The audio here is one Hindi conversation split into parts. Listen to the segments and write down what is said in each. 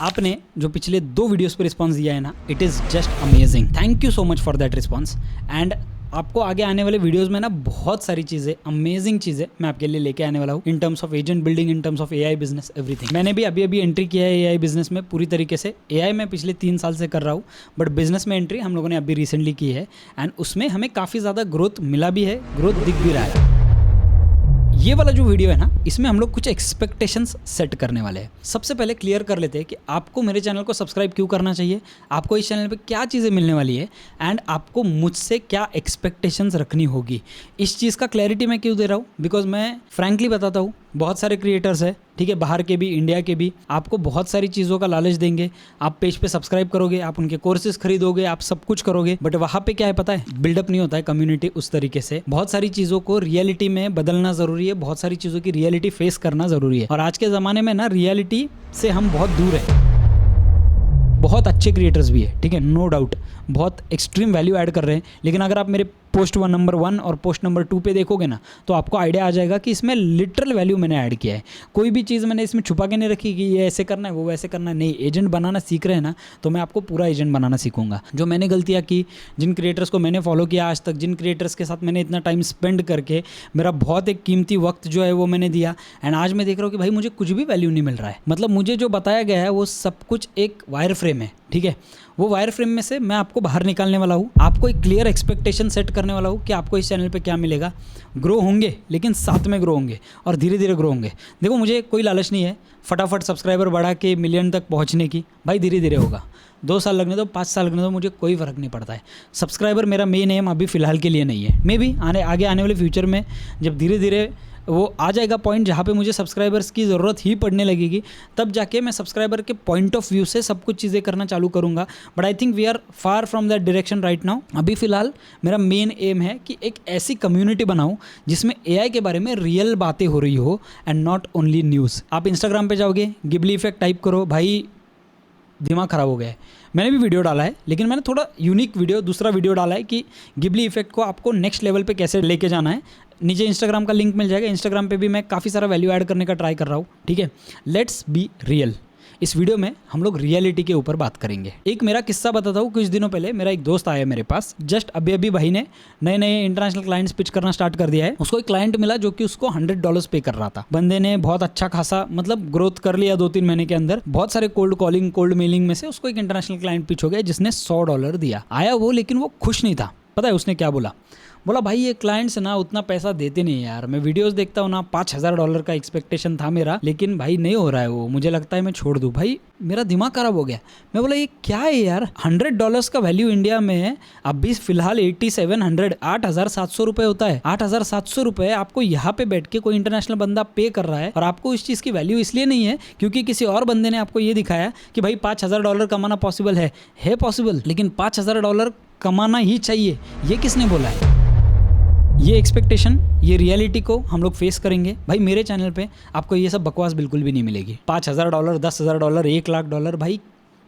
आपने जो पिछले 2 वीडियोस पर रिस्पांस दिया है ना, it is just amazing. Thank you so much for that response. And आपको आगे आने वाले वीडियोस में ना बहुत सारी चीज़ें, अमेजिंग चीज़ें मैं आपके लिए लेके आने वाला हूँ, in terms of agent building, in terms of AI business, everything. मैंने भी अभी एंट्री किया है एआई बिजनेस में पूरी तरीके से। एआई मैं पिछले 3 साल से कर रहा हूँ, बट बिजनेस में एंट्री हम लोगों ने अभी रिसेंटली की है एंड उसमें हमें काफ़ी ज़्यादा ग्रोथ मिला भी है, ग्रोथ दिख भी रहा है। ये वाला जो वीडियो है ना, इसमें हम लोग कुछ एक्सपेक्टेशंस सेट करने वाले हैं। सबसे पहले क्लियर कर लेते हैं कि आपको मेरे चैनल को सब्सक्राइब क्यों करना चाहिए, आपको इस चैनल पे क्या चीज़ें मिलने वाली है एंड आपको मुझसे क्या एक्सपेक्टेशंस रखनी होगी। इस चीज़ का क्लैरिटी मैं क्यों दे रहा हूँ, बिकॉज मैं फ्रैंकली बताता हूँ, बहुत सारे क्रिएटर्स हैं, ठीक है, बाहर के भी, इंडिया के भी, आपको बहुत सारी चीज़ों का लालच देंगे। आप पेज पे सब्सक्राइब करोगे, आप उनके कोर्सेज खरीदोगे, आप सब कुछ करोगे, बट वहाँ पे क्या है पता है, बिल्डअप नहीं होता है कम्युनिटी उस तरीके से। बहुत सारी चीज़ों को रियलिटी में बदलना ज़रूरी है, बहुत सारी चीज़ों की रियलिटी फेस करना ज़रूरी है। और आज के ज़माने में ना रियलिटी से हम बहुत दूर हैं। बहुत अच्छे क्रिएटर्स भी है, ठीक है, नो डाउट, बहुत एक्सट्रीम वैल्यू ऐड कर रहे हैं, लेकिन अगर आप मेरे पोस्ट नंबर 1 और पोस्ट नंबर 2 पे देखोगे ना, तो आपको आइडिया आ जाएगा कि इसमें लिटरल वैल्यू मैंने ऐड किया है। कोई भी चीज़ मैंने इसमें छुपा के नहीं रखी कि ये ऐसे करना है, वो वैसे करना है। नहीं, एजेंट बनाना सीख रहे हैं ना, तो मैं आपको पूरा एजेंट बनाना सीखूंगा। जो मैंने गलतियाँ की, जिन क्रिएटर्स को मैंने फॉलो किया आज तक, जिन क्रिएटर्स के साथ मैंने इतना टाइम स्पेंड करके मेरा बहुत एक कीमती वक्त जो है वो मैंने दिया, एंड आज मैं देख रहा हूँ कि भाई मुझे कुछ भी वैल्यू नहीं मिल रहा है। मतलब मुझे जो बताया गया है वो सब कुछ एक वायर फ्रेम है, ठीक है। वो वायर फ्रेम में से मैं आपको बाहर निकालने वाला हूँ, आपको एक क्लियर एक्सपेक्टेशन सेट करने वाला हूँ कि आपको इस चैनल पे क्या मिलेगा। ग्रो होंगे, लेकिन साथ में ग्रो होंगे और धीरे धीरे ग्रो होंगे। देखो, मुझे कोई लालच नहीं है फटाफट सब्सक्राइबर बढ़ा के मिलियन तक पहुँचने की। भाई धीरे धीरे होगा, 2 साल लगने दो, 5 साल लगने दो, मुझे कोई फ़र्क नहीं पड़ता है। सब्सक्राइबर मेरा मेन एम अभी फ़िलहाल के लिए नहीं है। मे भी आगे आने वाले फ्यूचर में जब धीरे धीरे वो आ जाएगा पॉइंट जहाँ पे मुझे सब्सक्राइबर्स की ज़रूरत ही पड़ने लगेगी, तब जाके मैं सब्सक्राइबर के पॉइंट ऑफ व्यू से सब कुछ चीज़ें करना चालू करूँगा। But I think we are far from that direction right now. अभी फ़िलहाल मेरा मेन एम है कि एक ऐसी कम्युनिटी बनाऊँ जिसमें एआई के बारे में रियल बातें हो रही हो एंड नॉट ओनली न्यूज़। आप इंस्टाग्राम पे जाओगे, गिबली इफेक्ट टाइप करो, भाई दिमाग ख़राब हो गया है। मैंने भी वीडियो डाला है, लेकिन मैंने थोड़ा यूनिक वीडियो, दूसरा वीडियो डाला है कि गिबली इफेक्ट को आपको नेक्स्ट लेवल पे कैसे लेके जाना है। नीचे इंस्टाग्राम का लिंक मिल जाएगा, इंस्टाग्राम पे भी मैं काफ़ी सारा वैल्यू ऐड करने का ट्राई कर रहा हूँ, ठीक है। Let's be real. इस वीडियो में हम लोग रियलिटी के ऊपर बात करेंगे। एक मेरा किस्सा बताता हूँ। कुछ दिनों पहले मेरा एक दोस्त आया मेरे पास, जस्ट अभी भाई ने नए इंटरनेशनल क्लाइंट्स पिच करना स्टार्ट कर दिया है। उसको एक क्लाइंट मिला जो कि उसको $100 पे कर रहा था। बंदे ने बहुत अच्छा खासा मतलब ग्रोथ कर लिया 2-3 महीने के अंदर। बहुत सारे कोल्ड कॉलिंग, कोल्ड मेलिंग में से उसको एक इंटरनेशनल क्लाइंट पिच हो गया जिसने $100 दिया। आया वो, लेकिन वो खुश नहीं था। पता है उसने क्या बोला? बोला भाई ये क्लाइंट्स ना उतना पैसा देते नहीं यार, मैं वीडियोस देखता हूँ ना, $5000 का एक्सपेक्टेशन था मेरा, लेकिन भाई नहीं हो रहा है वो, मुझे लगता है मैं छोड़ दूँ। भाई मेरा दिमाग खराब हो गया। मैं बोला ये क्या है यार, $100 का वैल्यू इंडिया में अभी फिलहाल 8700 $8700 रुपये होता है। $8700 रुपये आपको यहाँ पे बैठ के कोई इंटरनेशनल बंदा पे कर रहा है, और आपको इस चीज़ की वैल्यू इसलिए नहीं है क्योंकि किसी और बंदे ने आपको ये दिखाया कि भाई $5000 कमाना पॉसिबल है पॉसिबल, लेकिन $5000 कमाना ही चाहिए, ये किसने बोला है? ये एक्सपेक्टेशन, ये रियलिटी को हम लोग फेस करेंगे। भाई मेरे चैनल पे आपको ये सब बकवास बिल्कुल भी नहीं मिलेगी। $5000, $10,000, $1,00,000, भाई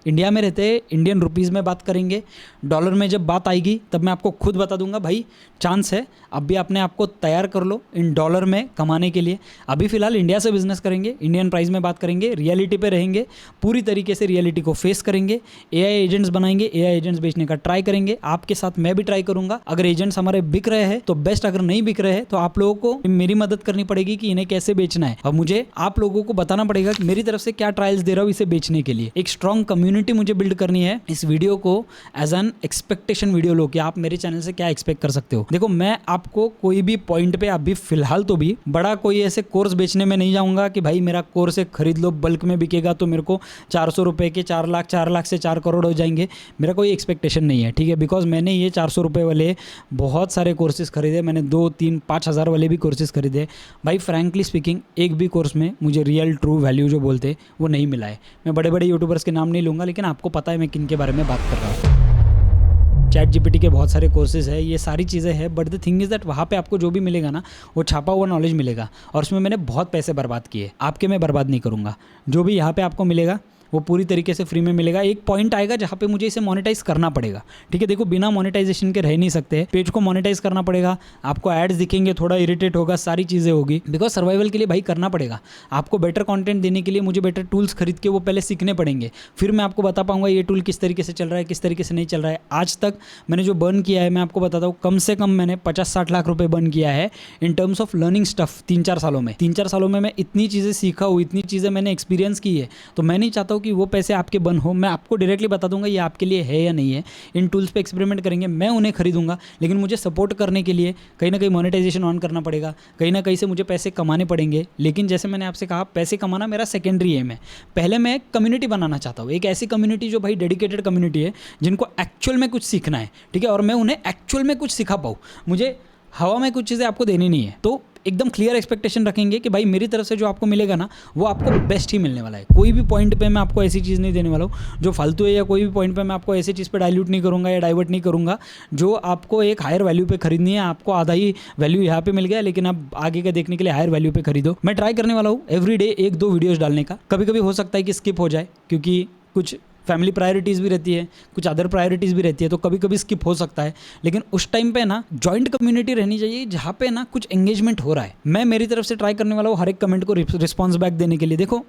इंडिया में रहते हैं, इंडियन रुपीज़ में बात करेंगे। डॉलर में जब बात आएगी तब मैं आपको खुद बता दूंगा। भाई चांस है, अब भी अपने आप को तैयार कर लो इन डॉलर में कमाने के लिए। अभी फ़िलहाल इंडिया से बिजनेस करेंगे, इंडियन प्राइस में बात करेंगे, रियलिटी पे रहेंगे, पूरी तरीके से रियलिटी को फेस करेंगे। एआई एजेंट्स बनाएंगे, एआई एजेंट्स बेचने का ट्राई करेंगे। आपके साथ मैं भी ट्राई करूँगा। अगर एजेंट्स हमारे बिक रहे हैं तो बेस्ट, अगर नहीं बिक रहे हैं तो आप लोगों को मेरी मदद करनी पड़ेगी कि इन्हें कैसे बेचना है, और मुझे आप लोगों को बताना पड़ेगा कि मेरी तरफ से क्या ट्रायल्स दे रहा हूँ इसे बेचने के लिए। एक स्ट्रॉन्ग कम्युनिटी मुझे बिल्ड करनी है। इस वीडियो को एज एन एक्सपेक्टेशन वीडियो लो कि आप मेरे चैनल से क्या एक्सपेक्ट कर सकते हो। देखो, मैं आपको कोई भी पॉइंट पे अभी फिलहाल तो भी बड़ा कोई ऐसे कोर्स बेचने में नहीं जाऊंगा कि भाई मेरा कोर्स एक खरीद लो, बल्क में बिकेगा तो मेरे को 400 रुपए के 4 लाख, 4 लाख से 4 करोड़ हो जाएंगे। मेरा कोई एक्सपेक्टेशन नहीं है, ठीक है, बिकॉज मैंने ये 400 रुपये वाले बहुत सारे कोर्सेज खरीदे, मैंने 2, 3, 5 हज़ार वाले भी कोर्सेज खरीदे। भाई फ्रैंकली स्पीकिंग, एक भी कोर्स में मुझे रियल ट्रू वैल्यू जो बोलते वो नहीं मिला है। मैं बड़े बड़े यूट्यूबर्स के नाम नहीं लूँगा, लेकिन आपको पता है मैं किन के बारे में बात कर रहा हूँ। ChatGPT के बहुत सारे कोर्सेज है, ये सारी चीज़ें हैं, but the thing is that वहाँ पे आपको जो भी मिलेगा ना, वो छापा हुआ नॉलेज मिलेगा, और उसमें मैंने बहुत पैसे बर्बाद किए। आपके मैं बर्बाद नहीं करूँगा। जो भी यहाँ पे आपको मिलेगा वो पूरी तरीके से फ्री में मिलेगा। एक पॉइंट आएगा जहाँ पे मुझे इसे मोनेटाइज करना पड़ेगा, ठीक है। देखो बिना मोनेटाइजेशन के रह नहीं सकते, पेज को मोनेटाइज करना पड़ेगा, आपको एड्स दिखेंगे, थोड़ा इरिटेट होगा, सारी चीज़ें होगी, बिकॉज सर्वाइवल के लिए भाई करना पड़ेगा। आपको बेटर कंटेंट देने के लिए मुझे बेटर टूल्स खरीद के वो पहले सीखने पड़ेंगे, फिर मैं आपको बता पाऊंगा ये टूल किस तरीके से चल रहा है, किस तरीके से नहीं चल रहा है। आज तक मैंने जो बर्न किया है मैं आपको बताता हूँ, कम से कम मैंने 50-60 लाख रुपए बर्न किया है in terms of learning stuff 3-4 सालों में। 3-4 सालों में मैं इतनी चीज़ें सीखा हूँ, इतनी चीज़ें मैंने एक्सपीरियंस की है, तो मैं नहीं चाहता हूँ कि वो पैसे आपके बर्न हो। मैं आपको डायरेक्टली बता दूंगा ये आपके लिए है या नहीं है। इन टूल्स पे एक्सपेरिमेंट करेंगे, मैं उन्हें खरीदूंगा, लेकिन मुझे सपोर्ट करने के लिए कहीं ना कहीं मोनेटाइजेशन ऑन करना पड़ेगा, कहीं ना कहीं से मुझे पैसे कमाने पड़ेंगे। लेकिन जैसे मैंने आपसे कहा, पैसे कमाना मेरा सेकेंडरी एम है। पहले मैं कम्युनिटी बनाना चाहता हूँ, एक ऐसी कम्युनिटी जो भाई डेडिकेटेड कम्युनिटी है, जिनको एक्चुअल में कुछ सीखना है, ठीक है, और मैं उन्हें एक्चुअल में कुछ सिखा पाऊँ। मुझे हवा में कुछ चीज़ें आपको देनी नहीं है, तो एकदम क्लियर एक्सपेक्टेशन रखेंगे कि भाई मेरी तरफ से जो आपको मिलेगा ना वो आपको बेस्ट ही मिलने वाला है। कोई भी पॉइंट पे मैं आपको ऐसी चीज़ नहीं देने वाला हूँ जो फालतू है, या कोई भी पॉइंट पे मैं आपको ऐसी चीज़ पे डाइल्यूट नहीं करूँगा या डाइवर्ट नहीं करूँगा जो आपको एक हायर वैल्यू पे खरीदनी है। आपको आधा ही वैल्यू यहाँ पे मिल गया, लेकिन आप आगे का देखने के लिए हायर वैल्यू पे खरीदो। मैं ट्राई करने वाला हूँ एवरीडे 1-2 वीडियोज़ डालने का। कभी कभी हो सकता है कि स्किप हो जाए, क्योंकि कुछ फैमिली प्रायोरिटीज़ भी रहती है, कुछ अदर प्रायोरिटीज़ भी रहती है, तो कभी कभी स्किप हो सकता है। लेकिन उस टाइम पे ना जॉइंट कम्युनिटी रहनी चाहिए जहाँ पे ना कुछ एंगेजमेंट हो रहा है। मैं मेरी तरफ से ट्राई करने वाला हूँ हर एक कमेंट को रिस्पॉन्स बैक देने के लिए। देखो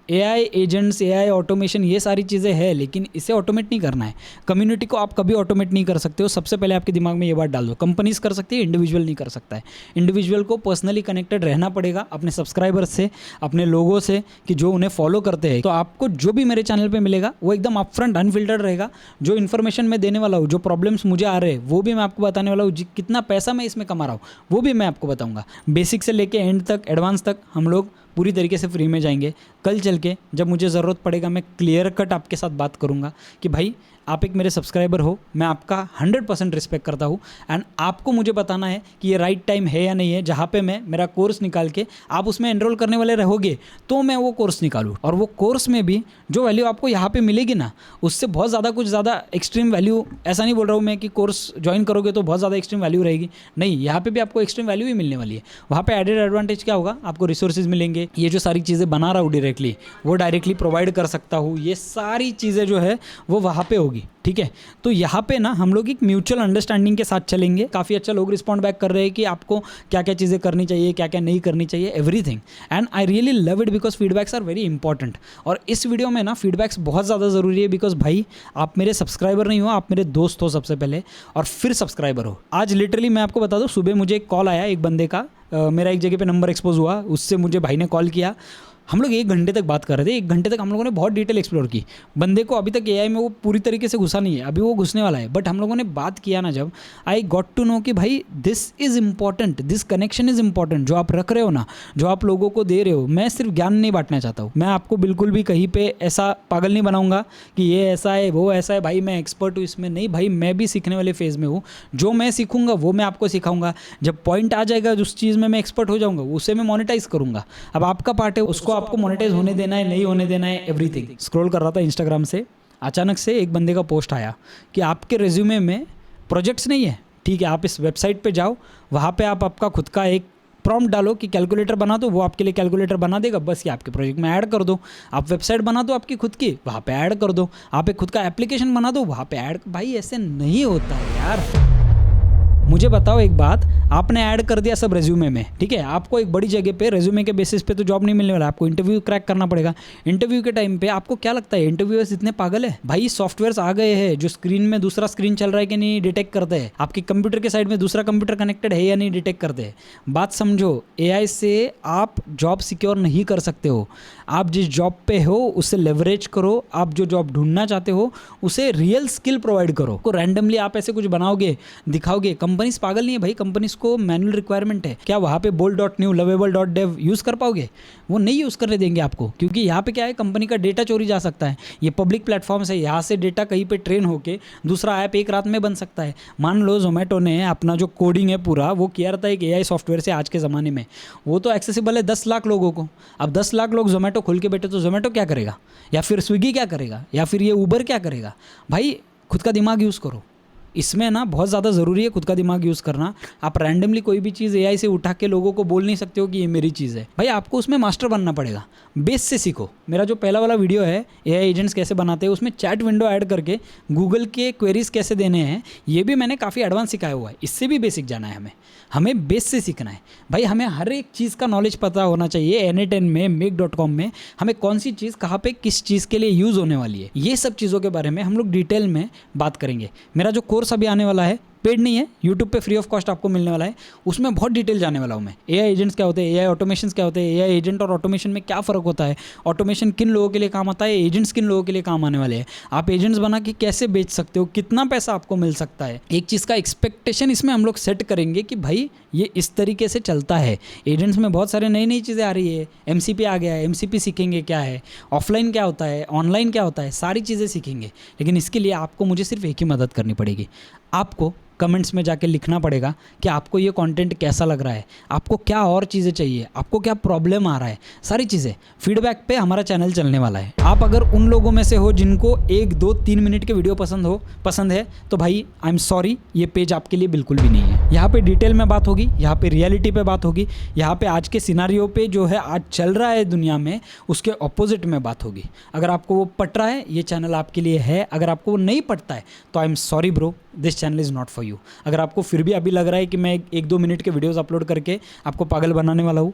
AI एजेंट्स, AI ऑटोमेशन, ये सारी चीज़ें हैं, लेकिन इसे ऑटोमेट नहीं करना है। कम्युनिटी को आप कभी ऑटोमेट नहीं कर सकते हो। सबसे पहले आपके दिमाग में ये बात डाल दो, कंपनीज कर सकती है, इंडिविजुअल नहीं कर सकता है। इंडिविजुअल को पर्सनली कनेक्टेड रहना पड़ेगा अपने सब्सक्राइबर्स से, अपने लोगों से, कि जो उन्हें फॉलो करते हैं। तो आपको जो भी मेरे चैनल पर मिलेगा वो एकदम अपफ्रंट अनफिल्टर्ड रहेगा। जो इन्फॉर्मेशन मैं देने वाला हूँ, जो प्रॉब्लम्स मुझे आ रहे हैं वो भी मैं आपको बताने वाला हूँ, कितना पैसा मैं इसमें कमा रहा हूँ वो भी मैं आपको बताऊँगा। बेसिक से लेके एंड तक, एडवांस तक हम लोग पूरी तरीके से फ्री में जाएंगे। कल चल के जब मुझे ज़रूरत पड़ेगा मैं क्लियर कट आपके साथ बात करूंगा कि भाई आप एक मेरे सब्सक्राइबर हो, मैं आपका 100% रिस्पेक्ट करता हूँ, एंड आपको मुझे बताना है कि ये राइट टाइम है या नहीं है, जहाँ पे मैं मेरा कोर्स निकाल के आप उसमें एनरोल करने वाले रहोगे तो मैं वो कोर्स निकालूँ। और वो कोर्स में भी जो वैल्यू आपको यहाँ पे मिलेगी ना, उससे बहुत ज़्यादा कुछ ज़्यादा एक्सट्रीम वैल्यू, ऐसा नहीं बोल रहा हूँ मैं कि कोर्स ज्वाइन करोगे तो बहुत ज़्यादा एक्सट्रीम वैल्यू रहेगी, नहीं, यहाँ पे भी आपको एक्सट्रीम वैल्यू ही मिलने वाली है। वहाँ पे एडेड एडवांटेज क्या होगा, आपको रिसोर्सेज मिलेंगे, ये जो सारी चीज़ें बना रहा हूँ डायरेक्टली वो डायरेक्टली प्रोवाइड कर सकता हूँ, ये सारी चीज़ें जो है वो वहाँ पे होगी, ठीक है। तो यहाँ पे ना हम लोग एक म्यूचुअल अंडरस्टैंडिंग के साथ चलेंगे। काफ़ी अच्छा लोग रिस्पॉन्ड बैक कर रहे हैं कि आपको क्या क्या चीज़ें करनी चाहिए, क्या क्या नहीं करनी चाहिए, everything, and I really love it because feedbacks are very important. और इस वीडियो में ना फीडबैक्स बहुत ज़्यादा ज़रूरी है, बिकॉज भाई आप मेरे सब्सक्राइबर नहीं हो, आप मेरे दोस्त हो सबसे पहले, और फिर सब्सक्राइबर हो। आज लिटरली मैं आपको बता दूँ, सुबह मुझे एक कॉल आया एक बंदे का, मेरा एक जगह पे नंबर एक्सपोज हुआ, उससे मुझे भाई ने कॉल किया। हम लोग 1 घंटे तक बात कर रहे थे, 1 घंटे तक हम लोगों ने बहुत डिटेल एक्सप्लोर की। बंदे को अभी तक AI में वो पूरी तरीके से घुसा नहीं है, अभी वो घुसने वाला है, बट हम लोगों ने बात किया ना, जब आई गॉट टू नो कि भाई this is important, this connection is important. जो आप रख रहे हो ना, जो आप लोगों को दे रहे हो, मैं सिर्फ ज्ञान नहीं बांटना चाहता हूँ, मैं आपको बिल्कुल भी कहीं पे ऐसा पागल नहीं बनाऊंगा कि ये ऐसा है वो ऐसा है, भाई मैं एक्सपर्ट हूँ इसमें, नहीं भाई, मैं भी सीखने वाले फेज़ में हूँ। जो मैं सीखूंगा वो मैं आपको सिखाऊंगा। जब पॉइंट आ जाएगा उस चीज़ में मैं एक्सपर्ट हो जाऊँगा, उसे मैं मोनेटाइज करूँगा। अब आपका पार्ट है उसको आपको मोनेटाइज होने देना है, नहीं होने देना है, एवरीथिंग। स्क्रॉल कर रहा था इंस्टाग्राम से, अचानक से एक बंदे का पोस्ट आया कि आपके रेज्यूमे में प्रोजेक्ट्स नहीं है, ठीक है, आप इस वेबसाइट पे जाओ, वहाँ पे आप आपका खुद का एक प्रॉम्प्ट डालो कि कैलकुलेटर बना दो, वो आपके लिए कैलकुलेटर बना देगा, बस ये आपके प्रोजेक्ट में ऐड कर दो। आप वेबसाइट बना दो आपकी खुद की, वहाँ पे ऐड कर दो। आप एक खुद का एप्लीकेशन बना दो, वहाँ पे ऐड। भाई ऐसे नहीं होता है यार। मुझे बताओ एक बात, आपने ऐड कर दिया सब रेज्यूमे में, ठीक है, आपको एक बड़ी जगह पे रेज्यूमे के बेसिस पे तो जॉब नहीं मिलने वाला, आपको इंटरव्यू क्रैक करना पड़ेगा। इंटरव्यू के टाइम पे आपको क्या लगता है इंटरव्यूअर्स इतने पागल है? भाई सॉफ्टवेयर्स आ गए हैं जो स्क्रीन में दूसरा स्क्रीन चल रहा है कि नहीं डिटेक्ट करते हैं, आपके कंप्यूटर के साइड में दूसरा कंप्यूटर कनेक्टेड है या नहीं डिटेक्ट करते हैं। बात समझो, AI से आप जॉब सिक्योर नहीं कर सकते हो। आप जिस जॉब पे हो उससे लेवरेज करो, आप जो जॉब ढूंढना चाहते हो उसे रियल स्किल प्रोवाइड करो। को रैंडमली आप ऐसे कुछ बनाओगे दिखाओगे, कंपनीज पागल नहीं है भाई, कंपनीज को मैनुअल रिक्वायरमेंट है। क्या वहाँ पे bold.new lovable.dev यूज़ कर पाओगे? वो नहीं यूज़ करने देंगे आपको, क्योंकि यहाँ पे क्या है, कंपनी का डेटा चोरी जा सकता है। ये पब्लिक प्लेटफॉर्म्स है, यहाँ से डेटा कहीं पे ट्रेन होके दूसरा ऐप एक रात में बन सकता है। मान लो जोमेटो ने अपना जो कोडिंग है पूरा वो किया रहता है एक AI सॉफ्टवेयर से आज के ज़माने में, वो तो एक्सेसिबल है 10 लाख लोगों को। अब 10 लाख लोग जोमेटो खोल के बैठे तो जोमेटो क्या करेगा, या फिर स्विगी क्या करेगा, या फिर ये उबर क्या करेगा? भाई खुद का दिमाग यूज़ करो, इसमें ना बहुत ज़्यादा ज़रूरी है खुद का दिमाग यूज़ करना। आप रैंडमली कोई भी चीज़ एआई से उठा के लोगों को बोल नहीं सकते हो कि ये मेरी चीज़ है। भाई आपको उसमें मास्टर बनना पड़ेगा, बेस से सीखो। मेरा जो पहला वाला वीडियो है एआई एजेंट्स कैसे बनाते हैं, उसमें चैट विंडो ऐड करके गूगल के क्वेरीज कैसे देने हैं, ये भी मैंने काफ़ी एडवांस सिखाया हुआ है। इससे भी बेसिक जाना है हमें बेस से सीखना है। भाई हमें हर एक चीज़ का नॉलेज पता होना चाहिए। N8N में make.com में हमें कौन सी चीज़ कहाँ पे किस चीज़ के लिए यूज़ होने वाली है, ये सब चीज़ों के बारे में हम लोग डिटेल में बात करेंगे। मेरा जो कोर्स अभी आने वाला है, पेड नहीं है, यूट्यूब पे फ्री ऑफ कॉस्ट आपको मिलने वाला है। उसमें बहुत डिटेल जाने वाला हूँ मैं। एआई एजेंट्स क्या होते हैं, एआई ऑटोमेशन क्या होते हैं, एआई एजेंट और ऑटोमेशन में क्या फ़र्क होता है, ऑटोमेशन किन लोगों के लिए काम आता है, एजेंट्स किन लोगों के लिए काम आने वाले हैं, आप एजेंट्स बना के कैसे बेच सकते हो, कितना पैसा आपको मिल सकता है। एक चीज़ का एक्सपेक्टेशन इसमें हम लोग सेट करेंगे कि भाई ये इस तरीके से चलता है। एजेंट्स में बहुत सारे नई नई चीज़ें आ रही है, MCP आ गया है, MCP सीखेंगे क्या है, ऑफलाइन क्या होता है, ऑनलाइन क्या होता है, सारी चीज़ें सीखेंगे। लेकिन इसके लिए आपको मुझे सिर्फ एक ही मदद करनी पड़ेगी। आपको कमेंट्स में जाके लिखना पड़ेगा कि आपको ये कंटेंट कैसा लग रहा है, आपको क्या और चीज़ें चाहिए, आपको क्या प्रॉब्लम आ रहा है, सारी चीज़ें फीडबैक पे हमारा चैनल चलने वाला है। आप अगर उन लोगों में से हो जिनको 1, 2, 3 मिनट के वीडियो पसंद है तो भाई आई एम सॉरी, ये पेज आपके लिए बिल्कुल भी नहीं है। यहाँ पे डिटेल में बात होगी, यहाँ पे रियलिटी पे बात होगी, यहाँ पे आज के सिनारियो पे जो है आज चल रहा है दुनिया में उसके ऑपोजिट में बात होगी। अगर आपको वो पट रहा है ये चैनल आपके लिए है, अगर आपको वो नहीं पटता है तो I am sorry bro, this channel is not for you. अगर आपको फिर भी अभी लग रहा है कि मैं 1-2 मिनट के वीडियोस अपलोड करके आपको पागल बनाने वाला हूँ,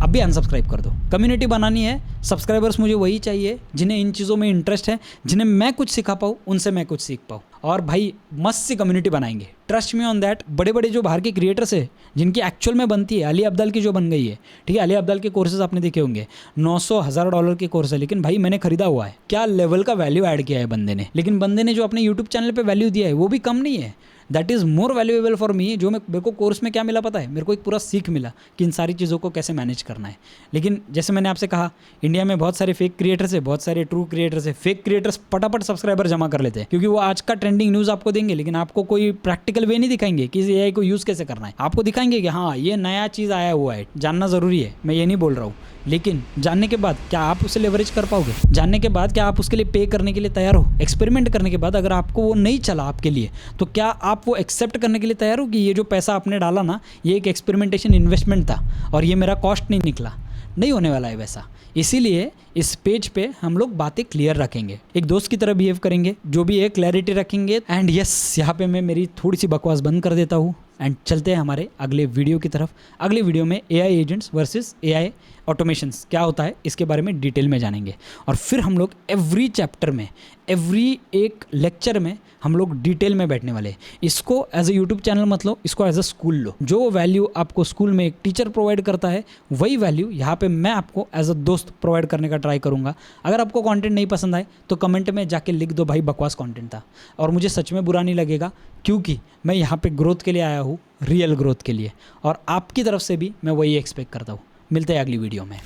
अब भी अनसब्सक्राइब कर दो। कम्युनिटी बनानी है, सब्सक्राइबर्स मुझे वही चाहिए जिन्हें इन चीज़ों में इंटरेस्ट है, जिन्हें मैं कुछ सिखा पाऊँ, उनसे मैं कुछ सीख पाऊँ। और भाई मस्त सी कम्युनिटी बनाएंगे, ट्रस्ट मी ऑन दैट। बड़े बड़े जो बाहर के क्रिएटर्स है जिनकी एक्चुअल में बनती है, अली अब्दाल की जो बन गई है, ठीक है, अली अब्दाल के कोर्सेज आपने देखे होंगे, $900,000 के कोर्स है, लेकिन भाई मैंने खरीदा हुआ है। क्या लेवल का वैल्यू ऐड किया है बंदे ने, लेकिन बंदे ने जो अपने यूट्यूब चैनल पर वैल्यू दिया है वो भी कम नहीं है। That is more valuable for me. जो मेरे को कोर्स में क्या मिला पता है, मेरे को एक पूरा सीख मिला कि इन सारी चीज़ों को कैसे मैनेज करना है। लेकिन जैसे मैंने आपसे कहा, इंडिया में बहुत सारे फेक क्रिएटर्स है, बहुत सारे ट्रू क्रिएटर्स है। फेक क्रिएटर्स फटाफट सब्सक्राइबर जमा कर लेते हैं क्योंकि वो आज का ट्रेंडिंग न्यूज़ आपको देंगे, लेकिन आपको कोई प्रैक्टिकल वे नहीं दिखाएंगे कि इस एआई को यूज़ कैसे करना है। आपको दिखाएंगे कि हाँ ये नया चीज़ आया हुआ है, जानना ज़रूरी है, मैं ये नहीं बोल रहा हूँ, लेकिन जानने के बाद क्या आप उसे लेवरेज कर पाओगे? जानने के बाद क्या आप उसके लिए पे करने के लिए तैयार हो? एक्सपेरिमेंट करने के बाद अगर आपको वो नहीं चला आपके लिए, तो क्या आप वो एक्सेप्ट करने के लिए तैयार हो कि ये जो पैसा आपने डाला ना, ये एक एक्सपेरिमेंटेशन इन्वेस्टमेंट था और ये मेरा कॉस्ट नहीं निकला? नहीं होने वाला है वैसा। इसीलिए इस पेज पे हम लोग बातें क्लियर रखेंगे, एक दोस्त की तरह बिहेव करेंगे, जो भी है क्लैरिटी रखेंगे। एंड यस, यहाँ पे मैं मेरी थोड़ी सी बकवास बंद कर देता हूँ एंड चलते हैं हमारे अगले वीडियो की तरफ। अगले वीडियो में AI agents versus AI automations क्या होता है इसके बारे में डिटेल में जानेंगे। और फिर हम लोग एवरी चैप्टर में, एवरी एक लेक्चर में हम लोग डिटेल में बैठने वाले हैं। इसको एज ए यूट्यूब चैनल मत लो, इसको एज अ स्कूल लो। जो वैल्यू आपको स्कूल में एक टीचर प्रोवाइड करता है, वही वैल्यू यहाँ पे मैं आपको एज अ दोस्त प्रोवाइड करने का ट्राई करूँगा। अगर आपको कंटेंट नहीं पसंद आए तो कमेंट में जाके लिख दो भाई बकवास कंटेंट था, और मुझे सच में बुरा नहीं लगेगा क्योंकि मैं यहाँ पे ग्रोथ के लिए आया हूँ, रियल ग्रोथ के लिए, और आपकी तरफ से भी मैं वही एक्सपेक्ट करता हूँ। मिलते हैं अगली वीडियो में।